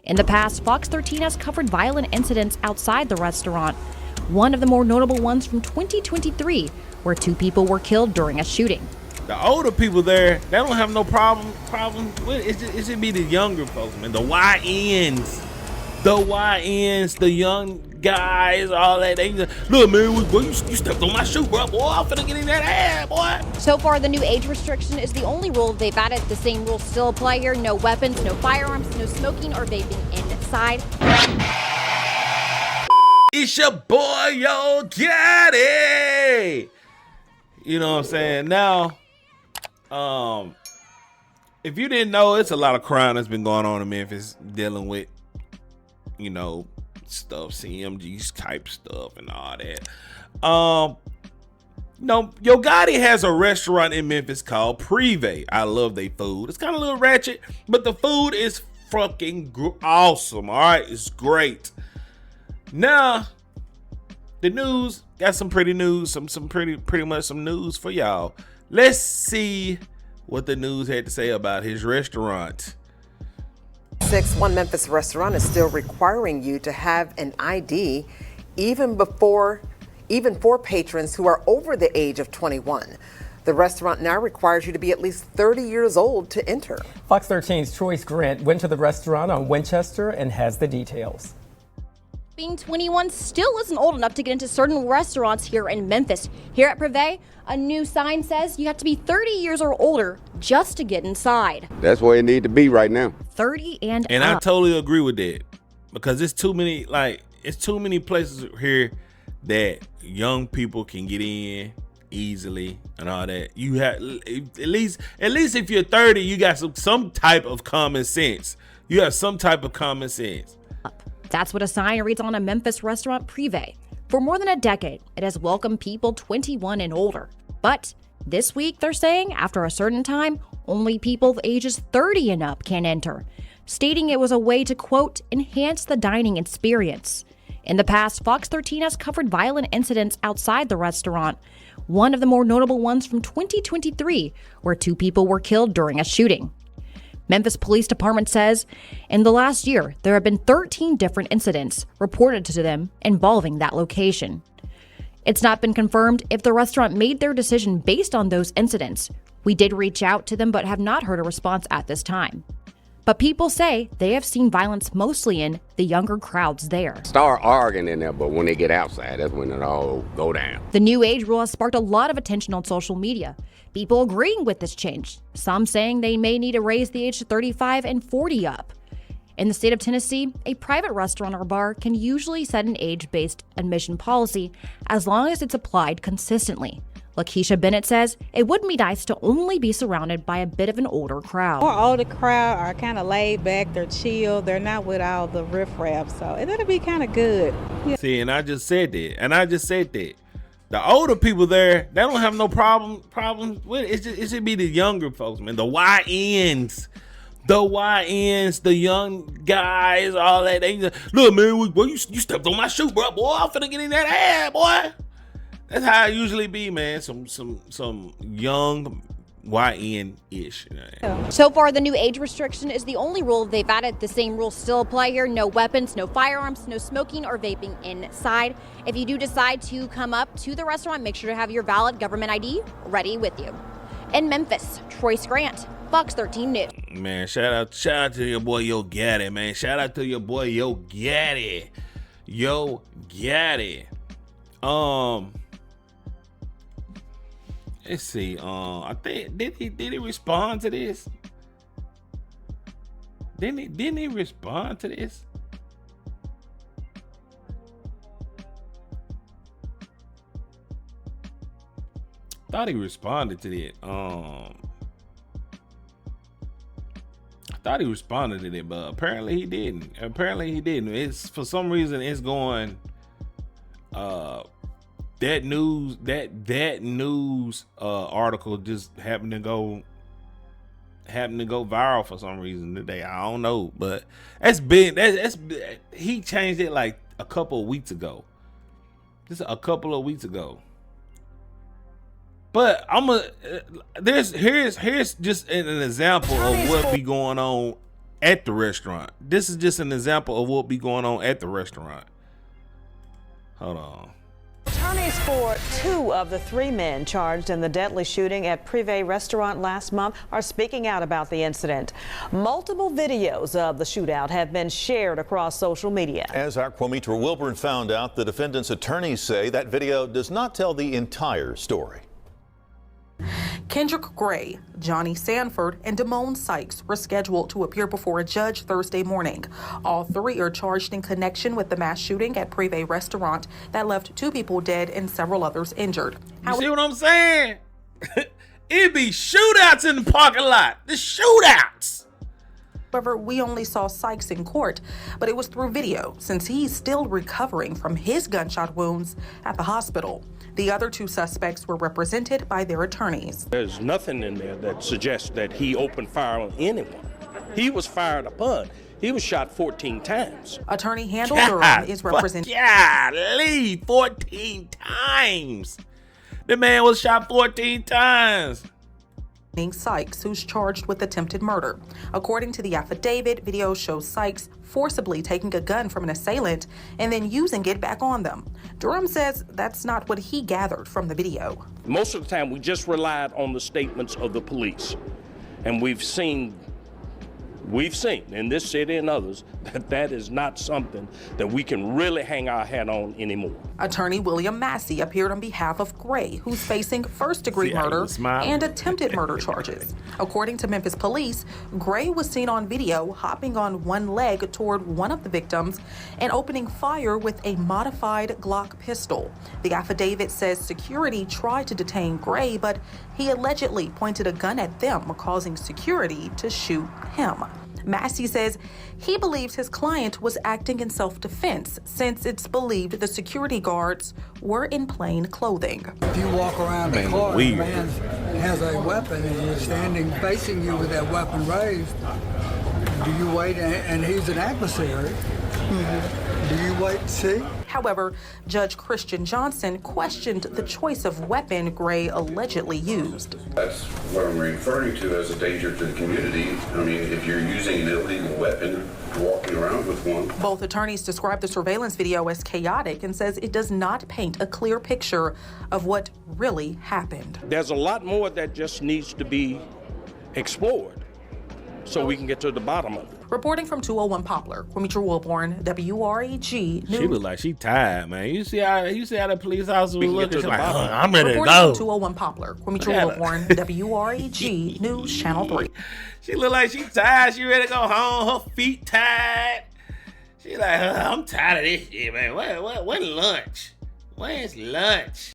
In the past, Fox 13 has covered violent incidents outside the restaurant. One of the more notable ones from 2023, where 2 people were killed during a shooting. The older people there, they don't have no problem with it. It should be the younger folks, man. The YNs. The young guys, all that. They just, look, man, boy, you stepped on my shoe, bro. Boy, I'm finna get in that ass, boy. So far, the new age restriction is the only rule they've added. The same rules still apply here. No weapons, no firearms, no smoking or vaping inside. It's your boy, Yo Gotti. You know what I'm saying? Now, if you didn't know, it's a lot of crime that's been going on in Memphis dealing with, you know, stuff, CMGs type stuff and all that. No, Yo Gotti has a restaurant in Memphis called Privé. I love their food. It's kind of a little ratchet, but the food is fucking awesome. All right, it's great. Now, the news got some pretty news, some pretty much some news for y'all. Let's see what the news had to say about his restaurant. One Memphis restaurant is still requiring you to have an ID even for patrons who are over the age of 21. The restaurant now requires you to be at least 30 years old to enter. Fox 13's Troyce Grant went to the restaurant on Winchester and has the details. Being 21 still isn't old enough to get into certain restaurants here in Memphis. Here at Privé, a new sign says you have to be 30 years or older just to get inside. That's where it need to be right now. 30 and up. I totally agree with that, because it's too many places here that young people can get in easily and all that. You have at least if you're 30, you got some type of common sense. You have some type of common sense. That's what a sign reads on a Memphis restaurant, Privé. For more than a decade, it has welcomed people 21 and older. But this week, they're saying after a certain time, only people of ages 30 and up can enter, stating it was a way to, quote, enhance the dining experience. In the past, Fox 13 has covered violent incidents outside the restaurant. One of the more notable ones from 2023, where 2 people were killed during a shooting. Memphis Police Department says in the last year, there have been 13 different incidents reported to them involving that location. It's not been confirmed if the restaurant made their decision based on those incidents. We did reach out to them but have not heard a response at this time. But people say they have seen violence mostly in the younger crowds there. Start arguing in there, but when they get outside, that's when it all go down. The new age rule has sparked a lot of attention on social media. People agreeing with this change, some saying they may need to raise the age to 35 and 40 up. In the state of Tennessee, a private restaurant or bar can usually set an age-based admission policy as long as it's applied consistently. Lakeisha Bennett says it wouldn't be nice to only be surrounded by a bit of an older crowd. More older crowd are kind of laid back, they're chill, they're not with all the riffraff, so it'll be kind of good. Yeah. See, and I just said that. The older people there, they don't have no problems with it. It should be the younger folks, man. The YNs, the young guys, all that. They just, look, man, boy, you stepped on my shoe, bro. Boy, I'm finna get in that ass, boy. That's how it usually be, man. Some young YN-ish. So far, the new age restriction is the only rule they've added. The same rules still apply here. No weapons, no firearms, no smoking or vaping inside. If you do decide to come up to the restaurant, make sure to have your valid government ID ready with you. In Memphis, Troyce Grant, Fox 13 News. Man, shout out to your boy Yo Gotti, man. Shout out to your boy Yo Gotti. Yo Gotti. Let's see. I think did he respond to this? Didn't he respond to this? Thought he responded to that. I thought he responded to it, but apparently he didn't. It's for some reason it's going. That news article just happened to go viral for some reason today. I don't know, but he changed it like a couple of weeks ago. Just a couple of weeks ago. But here's just an example of what be going on at the restaurant. This is just an example of what be going on at the restaurant. Hold on. Attorneys for 2 of the 3 men charged in the deadly shooting at Privé restaurant last month are speaking out about the incident. Multiple videos of the shootout have been shared across social media. As our Quamitra Wilburn found out, the defendant's attorneys say that video does not tell the entire story. Kendrick Gray, Johnny Sanford, and Damone Sykes were scheduled to appear before a judge Thursday morning. All 3 are charged in connection with the mass shooting at Privé restaurant that left 2 people dead and several others injured. You see what I'm saying? It be shootouts in the parking lot. The shootouts. However, we only saw Sykes in court, but it was through video since he's still recovering from his gunshot wounds at the hospital. The other 2 suspects were represented by their attorneys. There's nothing in there that suggests that he opened fire on anyone. He was fired upon. He was shot 14 times. Attorney Handel Durham is representing. Golly, 14 times. The man was shot 14 times. Sykes, who's charged with attempted murder. According to the affidavit, video shows Sykes forcibly taking a gun from an assailant and then using it back on them. Durham says that's not what he gathered from the video. Most of the time, we just relied on the statements of the police. And we've seen in this city and others that is not something that we can really hang our hat on anymore. Attorney William Massey appeared on behalf of Gray, who's facing first-degree murder and attempted murder charges. According to Memphis police, Gray was seen on video hopping on one leg toward one of the victims and opening fire with a modified Glock pistol. The affidavit says security tried to detain Gray, but he allegedly pointed a gun at them, causing security to shoot him. Massey says he believes his client was acting in self-defense since it's believed the security guards were in plain clothing. If you walk around the car and a man has a weapon and he's standing facing you with that weapon raised, do you wait and he's an adversary? Do you wait to see? However, Judge Christian Johnson questioned the choice of weapon Gray allegedly used. That's what I'm referring to as a danger to the community. I mean, if you're using an illegal weapon, walking around with one. Both attorneys describe the surveillance video as chaotic and says it does not paint a clear picture of what really happened. There's a lot more that just needs to be explored so we can get to the bottom of it. Reporting from 201 Poplar, Quamitra Wilborn, WREG News. She look like she tired, man. You see how the police officer was looking? She's like, I'm ready to Reporting go. from 201 Poplar, Quamitra Wilborn, WREG News Channel 3. She look like she tired. She ready to go home. Her feet tired. She like, I'm tired of this shit, man. When lunch? Where's lunch?